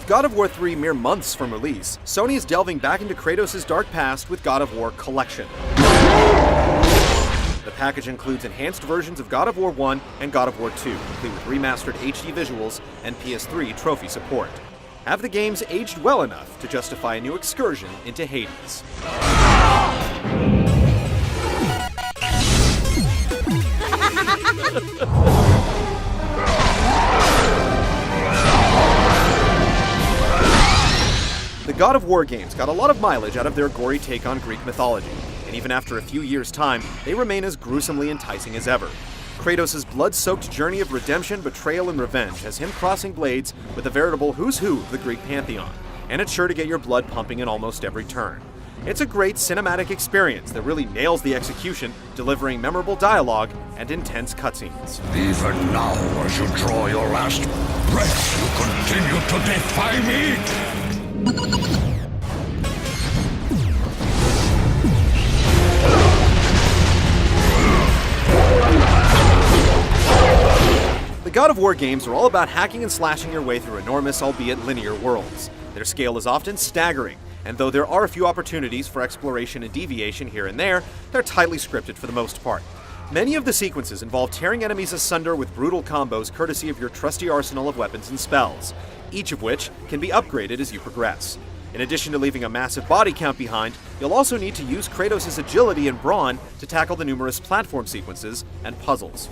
With God of War 3 mere months from release, Sony is delving back into Kratos' dark past with God of War Collection. The package includes enhanced versions of God of War 1 and God of War 2, complete with remastered HD visuals and PS3 trophy support. Have the games aged well enough to justify a new excursion into Hades? The God of War games got a lot of mileage out of their gory take on Greek mythology, and even after a few years' time, they remain as gruesomely enticing as ever. Kratos' blood-soaked journey of redemption, betrayal, and revenge has him crossing blades with a veritable who's who of the Greek pantheon, and it's sure to get your blood pumping in almost every turn. It's a great cinematic experience that really nails the execution, delivering memorable dialogue and intense cutscenes. Even now, as you draw your last breath, you continue to defy me? The God of War games are all about hacking and slashing your way through enormous, albeit linear worlds. Their scale is often staggering, and though there are a few opportunities for exploration and deviation here and there, they're tightly scripted for the most part. Many of the sequences involve tearing enemies asunder with brutal combos courtesy of your trusty arsenal of weapons and spells, each of which can be upgraded as you progress. In addition to leaving a massive body count behind, you'll also need to use Kratos' agility and brawn to tackle the numerous platform sequences and puzzles.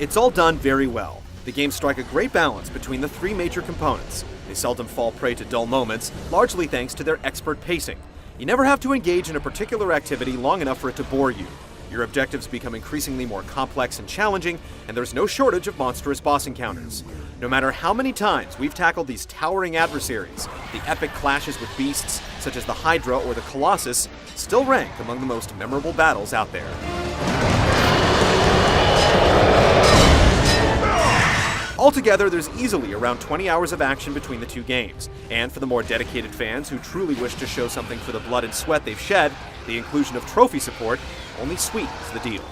It's all done very well. The games strike a great balance between the three major components. They seldom fall prey to dull moments, largely thanks to their expert pacing. You never have to engage in a particular activity long enough for it to bore you. Your objectives become increasingly more complex and challenging, and there's no shortage of monstrous boss encounters. No matter how many times we've tackled these towering adversaries, the epic clashes with beasts, such as the Hydra or the Colossus, still rank among the most memorable battles out there. Altogether, there's easily around 20 hours of action between the two games, and for the more dedicated fans who truly wish to show something for the blood and sweat they've shed, the inclusion of trophy support only sweetens the deal.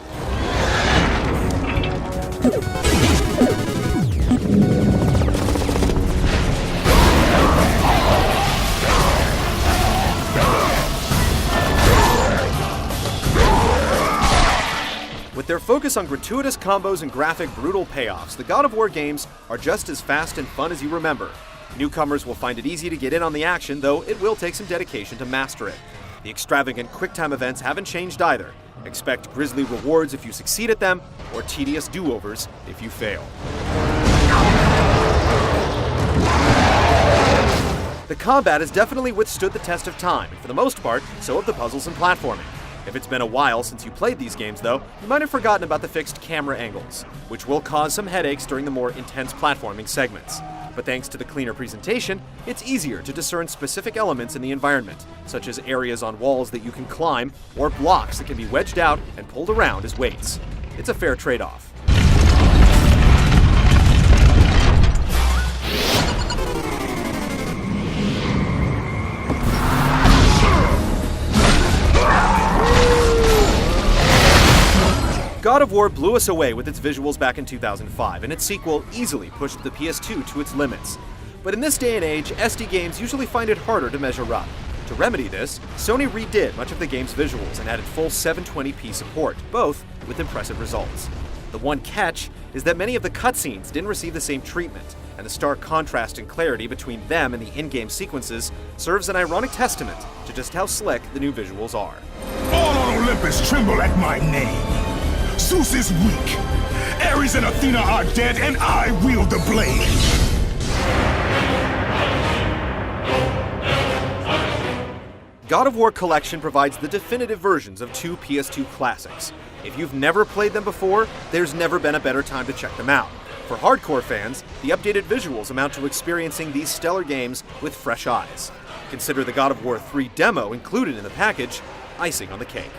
With their focus on gratuitous combos and graphic, brutal payoffs, the God of War games are just as fast and fun as you remember. Newcomers will find it easy to get in on the action, though it will take some dedication to master it. The extravagant QuickTime events haven't changed either. Expect grisly rewards if you succeed at them, or tedious do-overs if you fail. The combat has definitely withstood the test of time, and for the most part, so have the puzzles and platforming. If it's been a while since you played these games, though, you might have forgotten about the fixed camera angles, which will cause some headaches during the more intense platforming segments. But thanks to the cleaner presentation, it's easier to discern specific elements in the environment, such as areas on walls that you can climb, or blocks that can be wedged out and pulled around as weights. It's a fair trade-off. God of War blew us away with its visuals back in 2005, and its sequel easily pushed the PS2 to its limits. But in this day and age, SD games usually find it harder to measure up. To remedy this, Sony redid much of the game's visuals and added full 720p support, both with impressive results. The one catch is that many of the cutscenes didn't receive the same treatment, and the stark contrast in clarity between them and the in-game sequences serves an ironic testament to just how slick the new visuals are. All on Olympus tremble at my name. Zeus is weak. Ares and Athena are dead, and I wield the blade. God of War Collection provides the definitive versions of two PS2 classics. If you've never played them before, there's never been a better time to check them out. For hardcore fans, the updated visuals amount to experiencing these stellar games with fresh eyes. Consider the God of War 3 demo included in the package icing on the cake.